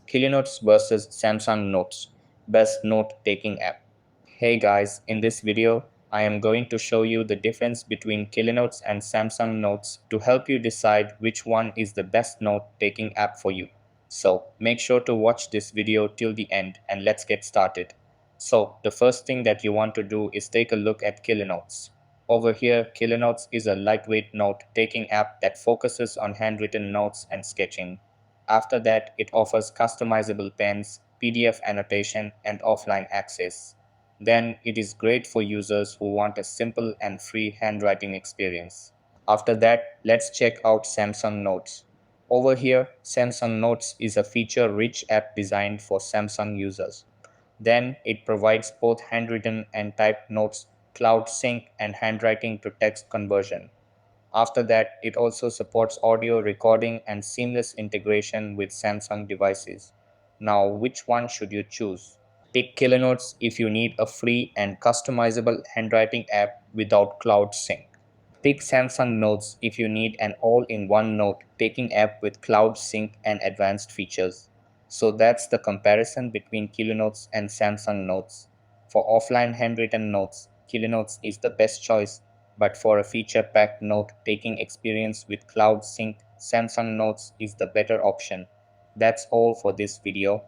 Kilonotes versus Samsung Notes, best note-taking app. Hey guys, in this video, I am going to show you the difference between Kilonotes and Samsung Notes to help you decide which one is the best note-taking app for you. So make sure to watch this video till the end and let's get started. So the first thing that you want to do is take a look at Kilonotes. Over here, Kilonotes is a lightweight note-taking app that focuses on handwritten notes and sketching. After that, it offers customizable pens, PDF annotation, and offline access. Then it is great for users who want a simple and free handwriting experience. After that, let's check out Samsung Notes. Over here, Samsung Notes is a feature-rich app designed for Samsung users. Then it provides both handwritten and typed notes, cloud sync, and handwriting to text conversion. After that, it also supports audio recording and seamless integration with Samsung devices. Now, which one should you choose? Pick Kilonotes if you need a free and customizable handwriting app without cloud sync. Pick Samsung Notes if you need an all-in-one note-taking app with cloud sync and advanced features. So that's the comparison between Kilonotes and Samsung Notes. For offline handwritten notes, Kilonotes is the best choice, but for a feature-packed note-taking experience with cloud sync, Samsung Notes is the better option. That's all for this video.